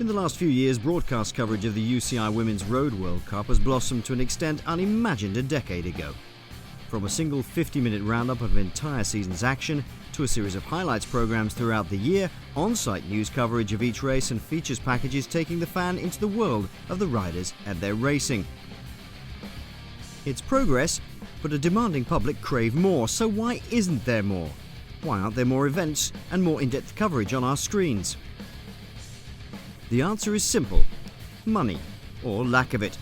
In the last few years, broadcast coverage of the UCI Women's Road World Cup has blossomed to an extent unimagined a decade ago. From a single 50-minute roundup of an entire season's action to a series of highlights programs throughout the year, on-site news coverage of each race and features packages taking the fan into the world of the riders and their racing. It's progress, but a demanding public crave more, so why isn't there more? Why aren't there more events and more in-depth coverage on our screens? The answer is simple: money, or lack of it.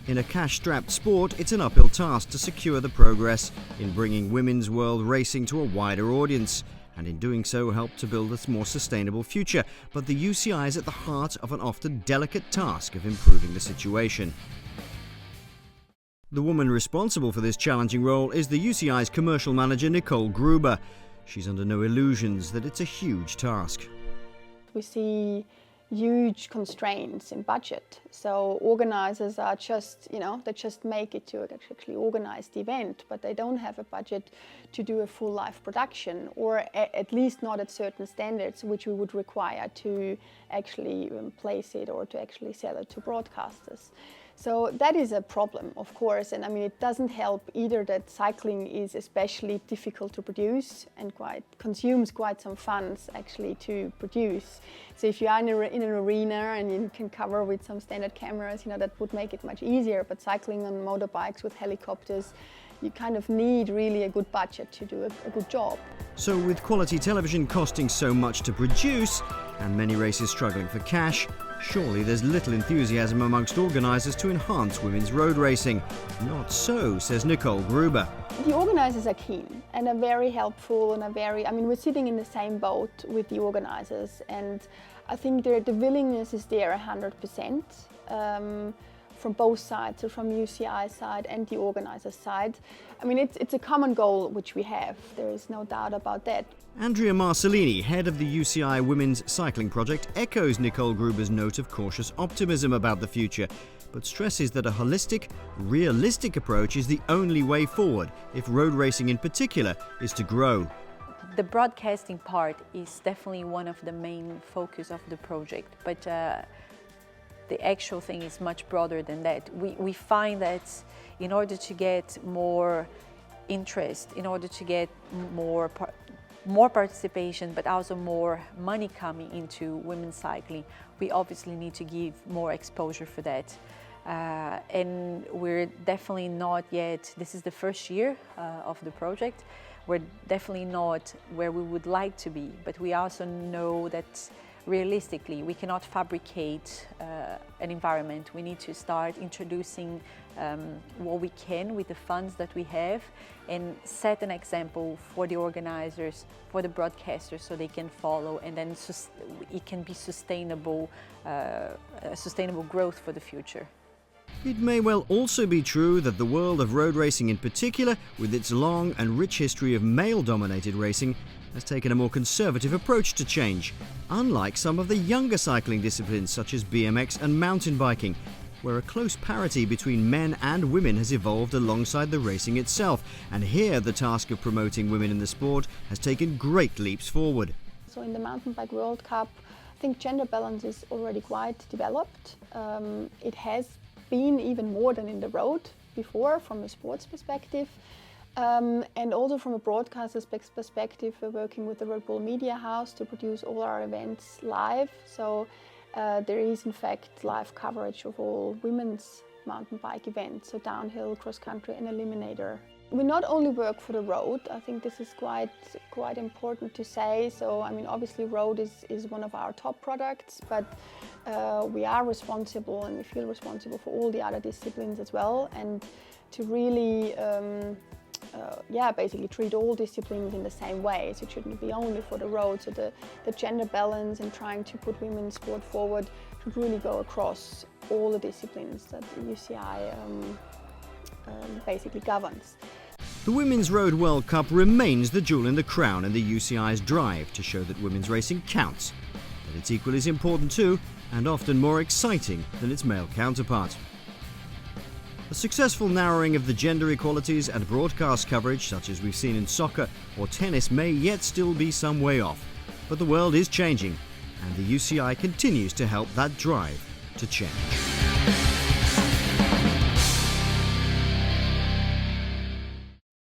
In a cash-strapped sport, it's an uphill task to secure the progress in bringing women's world racing to a wider audience, and in doing so help to build a more sustainable future. But the UCI is at the heart of an often delicate task of improving the situation. The woman responsible for this challenging role is the UCI's commercial manager, Nicole Gruber. She's under no illusions that it's a huge task. We see huge constraints in budget. So organizers are just, they just make it to actually organize the event, but they don't have a budget to do a full live production, or at least not at certain standards which we would require to actually place it or to actually sell it to broadcasters. So that is a problem, of course, and it doesn't help either that cycling is especially difficult to produce and consumes quite some funds actually to produce. So if you are in an arena and you can cover with some standard cameras, that would make it much easier. But cycling on motorbikes with helicopters, you kind of need really a good budget to do a good job. So with quality television costing so much to produce and many races struggling for cash, surely there's little enthusiasm amongst organisers to enhance women's road racing. Not so, says Nicole Gruber. The organisers are keen and are very helpful and we're sitting in the same boat with the organisers, and I think the willingness is there 100%. From both sides, so from UCI side and the organizer's side. It's a common goal which we have, there is no doubt about that. Andrea Marcellini, head of the UCI Women's Cycling Project, echoes Nicole Gruber's note of cautious optimism about the future, but stresses that a holistic, realistic approach is the only way forward if road racing in particular is to grow. The broadcasting part is definitely one of the main focus of the project, but the actual thing is much broader than that. We find that in order to get more interest, in order to get more participation, but also more money coming into women's cycling, we obviously need to give more exposure for that. And we're definitely not yet, this is the first year of the project, we're definitely not where we would like to be, but we also know that realistically, we cannot fabricate an environment. We need to start introducing what we can with the funds that we have and set an example for the organizers, for the broadcasters, so they can follow, and then it can be sustainable growth for the future. It may well also be true that the world of road racing in particular, with its long and rich history of male-dominated racing, has taken a more conservative approach to change, unlike some of the younger cycling disciplines such as BMX and mountain biking, where a close parity between men and women has evolved alongside the racing itself, and here the task of promoting women in the sport has taken great leaps forward. So in the Mountain Bike World Cup, I think gender balance is already quite developed. It has been even more than in the road before from a sports perspective. And also from a broadcaster's perspective, we're working with the Red Bull Media House to produce all our events live. So there is in fact live coverage of all women's mountain bike events, so downhill, cross country and eliminator. We not only work for the road, I think this is quite important to say. So obviously road is one of our top products, but we are responsible and we feel responsible for all the other disciplines as well, and to really basically treat all disciplines in the same way. So it shouldn't be only for the road. So the gender balance and trying to put women's sport forward should really go across all the disciplines that the UCI basically governs. The Women's Road World Cup remains the jewel in the crown in the UCI's drive to show that women's racing counts, that it's equally as important too, and often more exciting than its male counterpart. A successful narrowing of the gender equalities and broadcast coverage, such as we've seen in soccer or tennis, may yet still be some way off. But the world is changing, and the UCI continues to help that drive to change.